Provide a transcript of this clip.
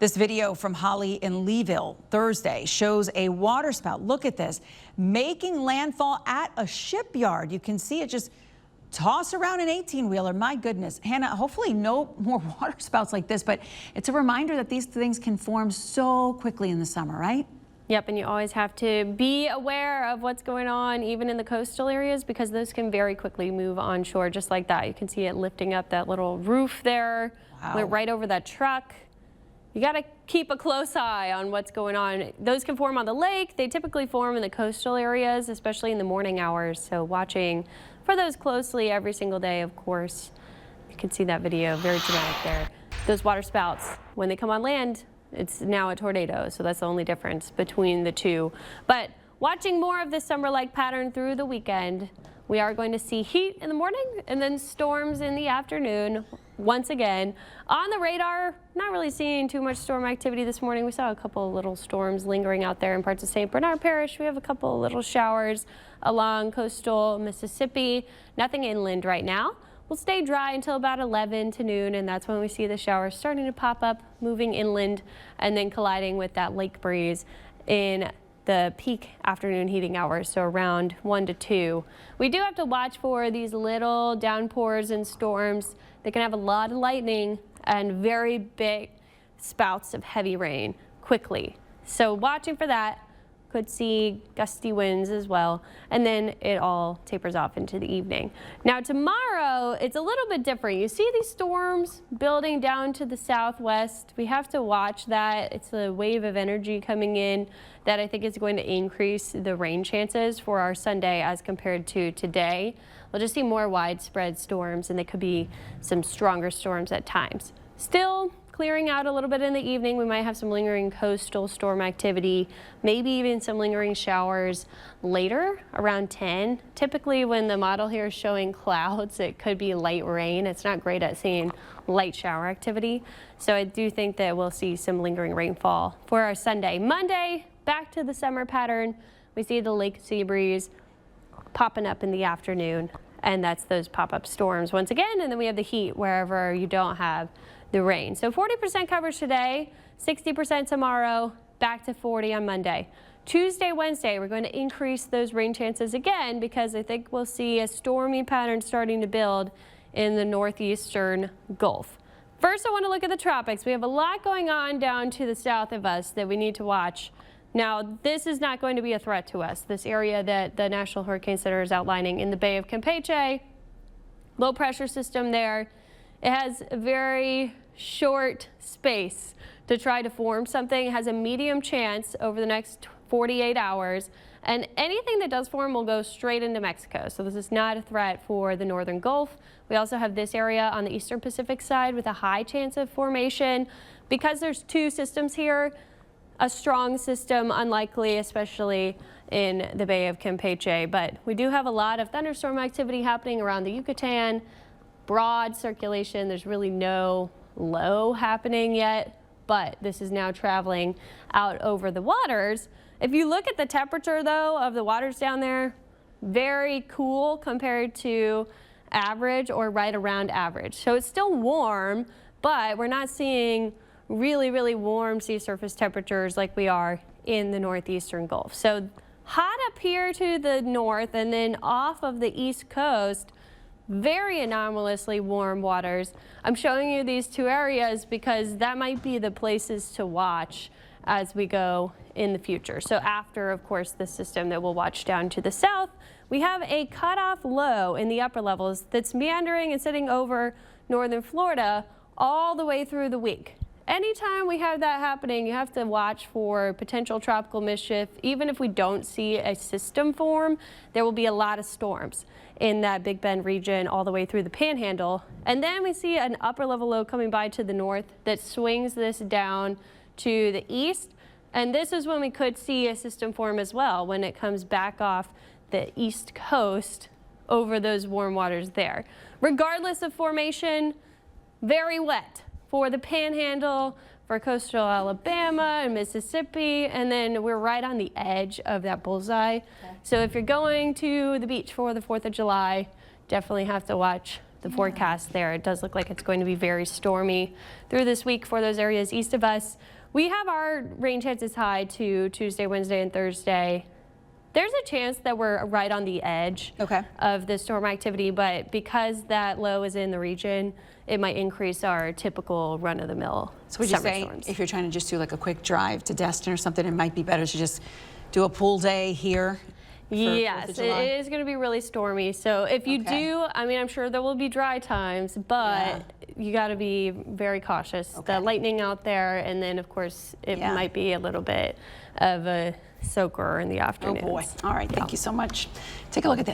This video from Holly in Leeville Thursday shows a waterspout. Look at this, making landfall at a shipyard. You can see it just toss around an 18-wheeler. My goodness. Hannah, hopefully no more waterspouts like this, but it's a reminder that these things can form so quickly in the summer, right? Yep, and you always have to be aware of what's going on even in the coastal areas, because those can very quickly move onshore just like that. You can see it lifting up that little roof there. Wow. Went right over that truck. You got to keep a close eye on what's going on. Those can form on the lake. They typically form in the coastal areas, especially in the morning hours. So watching for those closely every single day, of course. You can see that video, very dramatic there. Those water spouts, when they come on land, it's now a tornado, so that's the only difference between the two. But watching more of this summer-like pattern through the weekend, we are going to see heat in the morning and then storms in the afternoon once again. On the radar, not really seeing too much storm activity this morning. We saw a couple of little storms lingering out there in parts of St. Bernard Parish. We have a couple of little showers along coastal Mississippi. Nothing inland right now. We'll stay dry until about 11 to noon, and that's when we see the showers starting to pop up, moving inland, and then colliding with that lake breeze in the peak afternoon heating hours, so around 1 to 2. We do have to watch for these little downpours and storms. They can have a lot of lightning and very big spouts of heavy rain quickly. So watching for that. Could see gusty winds as well, and then it all tapers off into the evening. Now tomorrow, it's a little bit different. You see these storms building down to the southwest. We have to watch that. It's a wave of energy coming in that I think is going to increase the rain chances for our Sunday as compared to today. We'll just see more widespread storms, and they could be some stronger storms at times. Still clearing out a little bit in the evening. We might have some lingering coastal storm activity, maybe even some lingering showers later around 10. Typically when the model here is showing clouds, it could be light rain. It's not great at seeing light shower activity. So I do think that we'll see some lingering rainfall for our Sunday. Monday, back to the summer pattern. We see the lake sea breeze popping up in the afternoon, and that's those pop-up storms once again. And then we have the heat wherever you don't have the rain. So 40% coverage today, 60% tomorrow, back to 40 on Monday. Tuesday, Wednesday, we're going to increase those rain chances again because I think we'll see a stormy pattern starting to build in the northeastern Gulf. First, I want to look at the tropics. We have a lot going on down to the south of us that we need to watch. Now, this is not going to be a threat to us. This area that the National Hurricane Center is outlining in the Bay of Campeche, low pressure system there. It has a very short space to try to form something. It has a medium chance over the next 48 hours, and anything that does form will go straight into Mexico. So this is not a threat for the northern Gulf. We also have this area on the eastern Pacific side with a high chance of formation. Because there's two systems here, a strong system unlikely, especially in the Bay of Campeche. But we do have a lot of thunderstorm activity happening around the Yucatan. Broad circulation. There's really no low happening yet, but this is now traveling out over the waters. If you look at the temperature though of the waters down there, very cool compared to average or right around average. So it's still warm, but we're not seeing really warm sea surface temperatures like we are in the northeastern Gulf. So hot up here to the north, and then off of the east coast, very anomalously warm waters. I'm showing you these two areas because that might be the places to watch as we go in the future. So after, of course, the system that we'll watch down to the south, we have a cutoff low in the upper levels that's meandering and sitting over northern Florida all the way through the week. Anytime we have that happening, you have to watch for potential tropical mischief. Even if we don't see a system form, there will be a lot of storms in that Big Bend region all the way through the Panhandle. And then we see an upper level low coming by to the north that swings this down to the east. And this is when we could see a system form as well, when it comes back off the east coast over those warm waters there. Regardless of formation, very wet for the Panhandle, for coastal Alabama and Mississippi, and then we're right on the edge of that bullseye. Okay. So if you're going to the beach for the 4th of July, definitely have to watch the forecast there. It does look like it's going to be very stormy through this week for those areas east of us. We have our rain chances high to Tuesday, Wednesday, and Thursday. There's a chance that we're right on the edge of the storm activity, but because that low is in the region, it might increase our typical run-of-the-mill So would you say storms. if you're trying to just do like a quick drive to Destin or something, it might be better to just do a pool day here? Yes, it is going to be really stormy. So if you do, I mean, I'm sure there will be dry times, but you got to be very cautious. The lightning out there, and then of course it might be a little bit of a soaker in the afternoon. Oh boy. All right, thank you so much. Take a look at this.